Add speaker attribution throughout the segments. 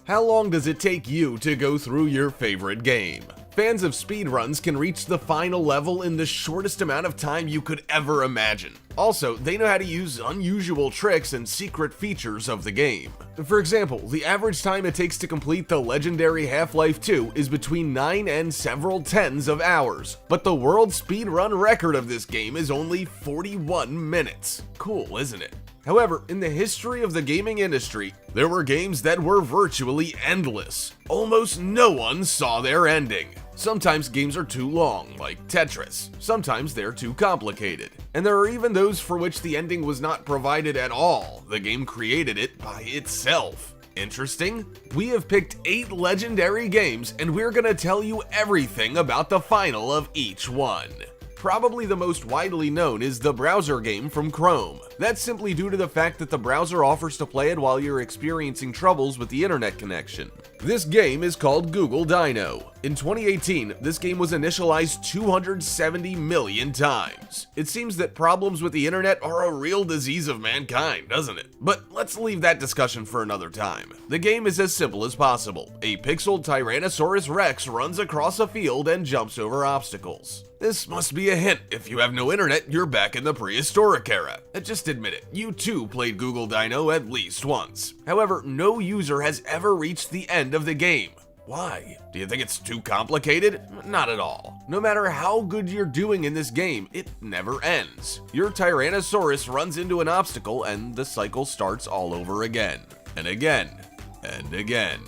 Speaker 1: How long does it take you to go through your favorite game? Fans of speedruns can reach the final level in the shortest amount of time you could ever imagine. Also, they know how to use unusual tricks and secret features of the game. For example, the average time it takes to complete the legendary Half-Life 2 is between 9 and several tens of hours, but the world speedrun record of this game is only 41 minutes. Cool, isn't it? However, in the history of the gaming industry, there were games that were virtually endless. Almost no one saw their ending. Sometimes games are too long, like Tetris. Sometimes they're too complicated. And there are even those for which the ending was not provided at all. The game created it by itself. Interesting? We have picked 8 legendary games, and we're gonna tell you everything about the final of each one. Probably the most widely known is the browser game from Chrome. That's simply due to the fact that the browser offers to play it while you're experiencing troubles with the internet connection. This game is called Google Dino. In 2018, this game was initialized 270 million times. It seems that problems with the internet are a real disease of mankind, doesn't it? But let's leave that discussion for another time. The game is as simple as possible. A pixeled Tyrannosaurus Rex runs across a field and jumps over obstacles. This must be a hint. If you have no internet, you're back in the prehistoric era. Just admit it, you too played Google Dino at least once. However, no user has ever reached the end of the game. Why? Do you think it's too complicated? Not at all. No matter how good you're doing in this game, it never ends. Your Tyrannosaurus runs into an obstacle and the cycle starts all over again. And again. And again.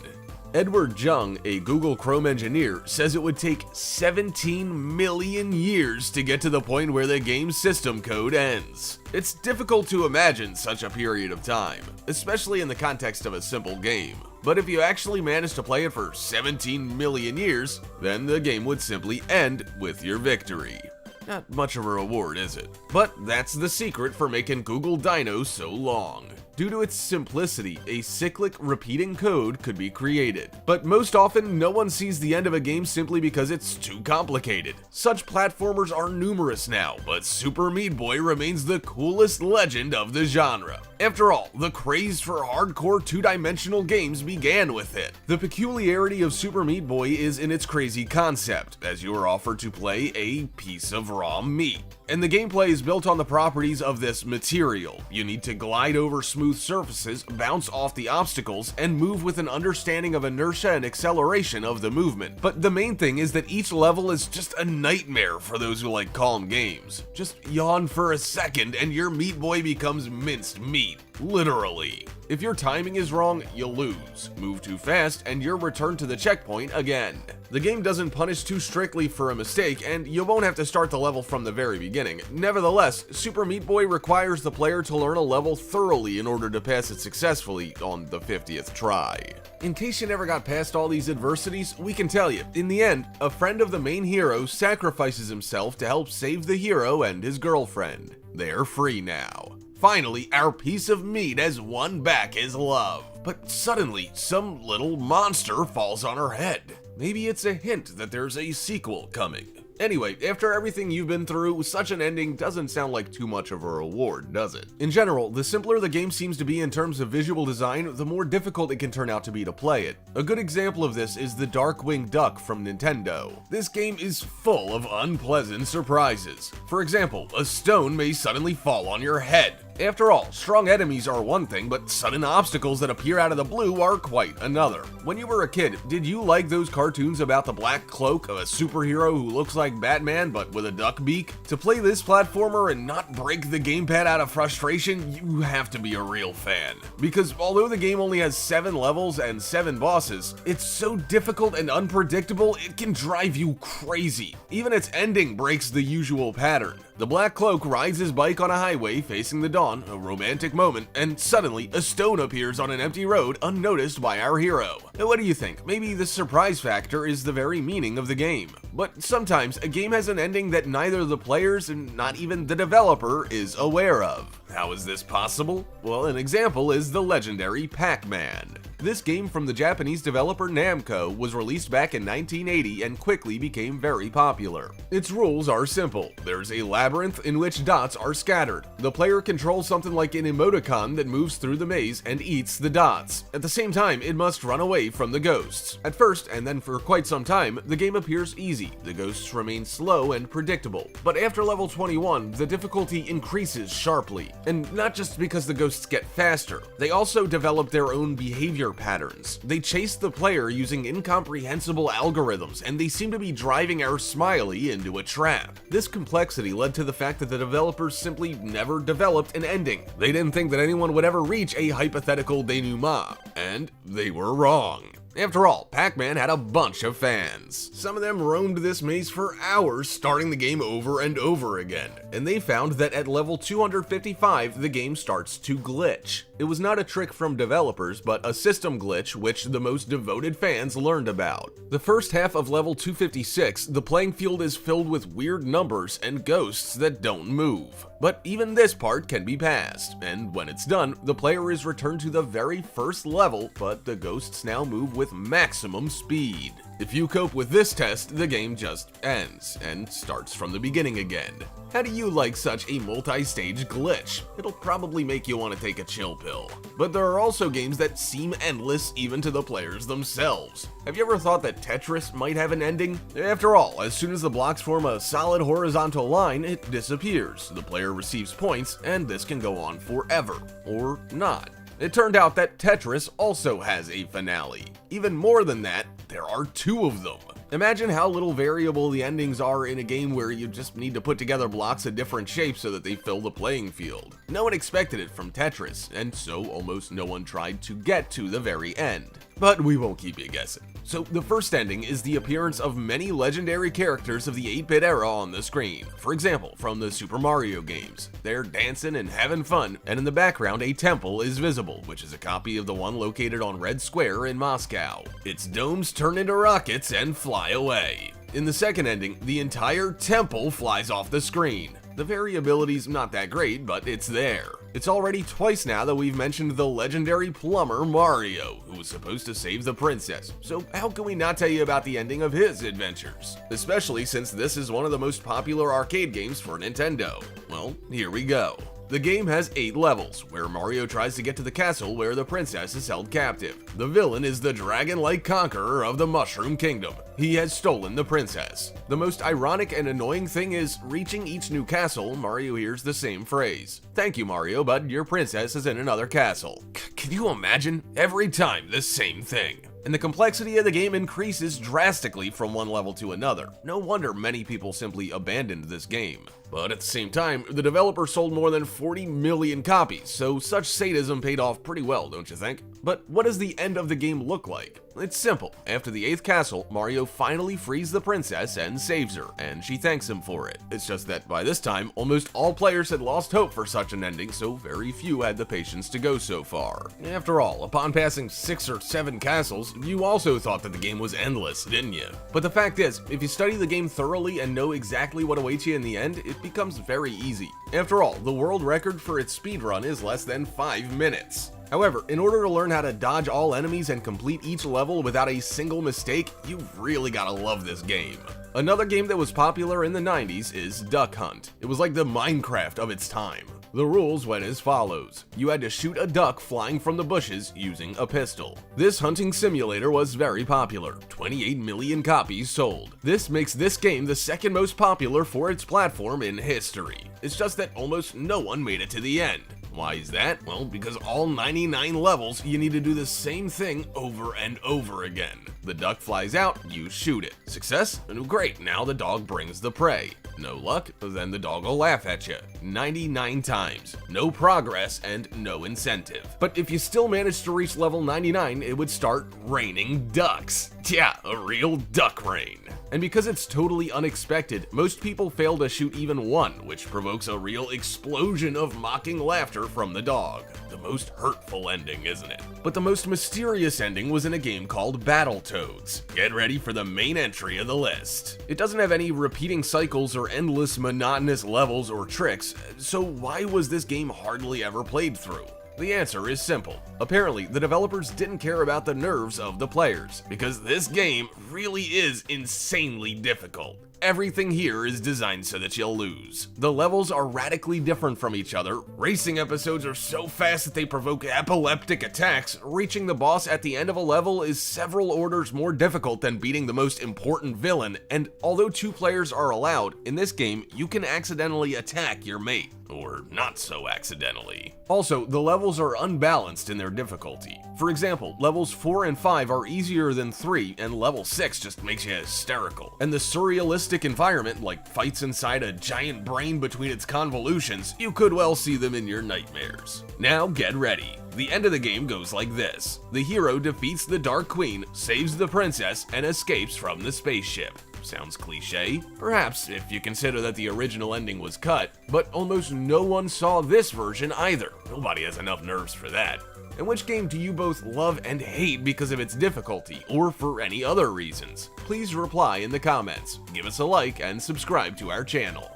Speaker 1: Edward Jung, a Google Chrome engineer, says it would take 17 million years to get to the point where the game's system code ends. It's difficult to imagine such a period of time, especially in the context of a simple game. But if you actually manage to play it for 17 million years, then the game would simply end with your victory. Not much of a reward, is it? But that's the secret for making Google Dino so long. Due to its simplicity, a cyclic repeating code could be created. But most often, no one sees the end of a game simply because it's too complicated. Such platformers are numerous now, but Super Meat Boy remains the coolest legend of the genre. After all, the craze for hardcore two-dimensional games began with it. The peculiarity of Super Meat Boy is in its crazy concept, as you are offered to play a piece of raw meat. And the gameplay is built on the properties of this material. You need to glide over smooth surfaces, bounce off the obstacles, and move with an understanding of inertia and acceleration of the movement. But the main thing is that each level is just a nightmare for those who like calm games. Just yawn for a second and your Meat Boy becomes minced meat. Literally. If your timing is wrong, you'll lose. Move too fast, and you're returned to the checkpoint again. The game doesn't punish too strictly for a mistake, and you won't have to start the level from the very beginning. Nevertheless, Super Meat Boy requires the player to learn a level thoroughly in order to pass it successfully on the 50th try. In case you never got past all these adversities, we can tell you, in the end, a friend of the main hero sacrifices himself to help save the hero and his girlfriend. They're free now. Finally, our piece of meat has won back his love. But suddenly, some little monster falls on her head. Maybe it's a hint that there's a sequel coming. Anyway, after everything you've been through, such an ending doesn't sound like too much of a reward, does it? In general, the simpler the game seems to be in terms of visual design, the more difficult it can turn out to be to play it. A good example of this is the Darkwing Duck from Nintendo. This game is full of unpleasant surprises. For example, a stone may suddenly fall on your head. After all, strong enemies are one thing, but sudden obstacles that appear out of the blue are quite another. When you were a kid, did you like those cartoons about the Black Cloak, a superhero who looks like Batman but with a duck beak? To play this platformer and not break the gamepad out of frustration, you have to be a real fan. Because although the game only has 7 levels and 7 bosses, it's so difficult and unpredictable it can drive you crazy. Even its ending breaks the usual pattern. The Black Cloak rides his bike on a highway facing the dawn, a romantic moment, and suddenly a stone appears on an empty road unnoticed by our hero. Now, what do you think? Maybe the surprise factor is the very meaning of the game. But sometimes a game has an ending that neither the players and not even the developer is aware of. How is this possible? Well, an example is the legendary Pac-Man. This game from the Japanese developer Namco was released back in 1980 and quickly became very popular. Its rules are simple. There's a labyrinth in which dots are scattered. The player controls something like an emoticon that moves through the maze and eats the dots. At the same time, it must run away from the ghosts. At first, and then for quite some time, the game appears easy. The ghosts remain slow and predictable. But after level 21, the difficulty increases sharply. And not just because the ghosts get faster, they also develop their own behavior patterns. They chase the player using incomprehensible algorithms, and they seem to be driving our Smiley into a trap. This complexity led to the fact that the developers simply never developed an ending. They didn't think that anyone would ever reach a hypothetical denouement, and they were wrong. After all, Pac-Man had a bunch of fans. Some of them roamed this maze for hours, starting the game over and over again, and they found that at level 255, the game starts to glitch. It was not a trick from developers, but a system glitch which the most devoted fans learned about. The first half of level 256, the playing field is filled with weird numbers and ghosts that don't move. But even this part can be passed, and when it's done, the player is returned to the very first level, but the ghosts now move with maximum speed. If you cope with this test, the game just ends and starts from the beginning again. How do you like such a multi-stage glitch? It'll probably make you want to take a chill pill. But there are also games that seem endless even to the players themselves. Have you ever thought that Tetris might have an ending? After all, as soon as the blocks form a solid horizontal line, it disappears. The player receives points, and this can go on forever. Or not. It turned out that Tetris also has a finale. Even more than that, there are two of them. Imagine how little variable the endings are in a game where you just need to put together blocks of different shapes so that they fill the playing field. No one expected it from Tetris, and so almost no one tried to get to the very end. But we won't keep you guessing. So the first ending is the appearance of many legendary characters of the 8-bit era on the screen. For example, from the Super Mario games. They're dancing and having fun, and in the background a temple is visible, which is a copy of the one located on Red Square in Moscow. Its domes turn into rockets and fly away. In the second ending, the entire temple flies off the screen. The variability's not that great, but it's there. It's already twice now that we've mentioned the legendary plumber Mario, who was supposed to save the princess, so how can we not tell you about the ending of his adventures? Especially since this is one of the most popular arcade games for Nintendo. Well, here we go. The game has 8 levels, where Mario tries to get to the castle where the princess is held captive. The villain is the dragon-like conqueror of the Mushroom Kingdom. He has stolen the princess. The most ironic and annoying thing is, reaching each new castle, Mario hears the same phrase. "Thank you, Mario, but your princess is in another castle." Can you imagine? Every time the same thing. And the complexity of the game increases drastically from one level to another. No wonder many people simply abandoned this game. But at the same time, the developer sold more than 40 million copies, so such sadism paid off pretty well, don't you think? But what does the end of the game look like? It's simple. After the 8th castle, Mario finally frees the princess and saves her, and she thanks him for it. It's just that by this time, almost all players had lost hope for such an ending, so very few had the patience to go so far. After all, upon passing 6 or 7 castles, you also thought that the game was endless, didn't you? But the fact is, if you study the game thoroughly and know exactly what awaits you in the end, it becomes very easy. After all, the world record for its speedrun is less than 5 minutes. However, in order to learn how to dodge all enemies and complete each level without a single mistake, you've really gotta love this game. Another game that was popular in the 90s is Duck Hunt. It was like the Minecraft of its time. The rules went as follows. You had to shoot a duck flying from the bushes using a pistol. This hunting simulator was very popular. 28 million copies sold. This makes this game the second most popular for its platform in history. It's just that almost no one made it to the end. Why is that? Well, because all 99 levels, you need to do the same thing over and over again. The duck flies out, you shoot it. Success? Great, now the dog brings the prey. No luck? Then the dog will laugh at you. 99 times. No progress and no incentive. But if you still manage to reach level 99, it would start raining ducks. Yeah, a real duck rain. And because it's totally unexpected, most people fail to shoot even one, which provokes a real explosion of mocking laughter from the dog. The most hurtful ending, isn't it? But the most mysterious ending was in a game called Battletoads. Battletoads. Get ready for the main entry of the list. It doesn't have any repeating cycles or endless monotonous levels or tricks, so why was this game hardly ever played through? The answer is simple. Apparently, the developers didn't care about the nerves of the players, because this game really is insanely difficult. Everything here is designed so that you'll lose. The levels are radically different from each other, racing episodes are so fast that they provoke epileptic attacks, reaching the boss at the end of a level is several orders more difficult than beating the most important villain, and although 2 players are allowed, in this game you can accidentally attack your mate. Or not so accidentally. Also, the levels are unbalanced in their difficulty. For example, levels 4 and 5 are easier than 3, and level 6 just makes you hysterical. And the surrealistic environment, like fights inside a giant brain between its convolutions, you could well see them in your nightmares. Now get ready. The end of the game goes like this. The hero defeats the Dark Queen, saves the princess, and escapes from the spaceship. Sounds cliche? Perhaps, if you consider that the original ending was cut, but almost no one saw this version either. Nobody has enough nerves for that. And which game do you both love and hate because of its difficulty, or for any other reasons? Please reply in the comments, give us a like, and subscribe to our channel.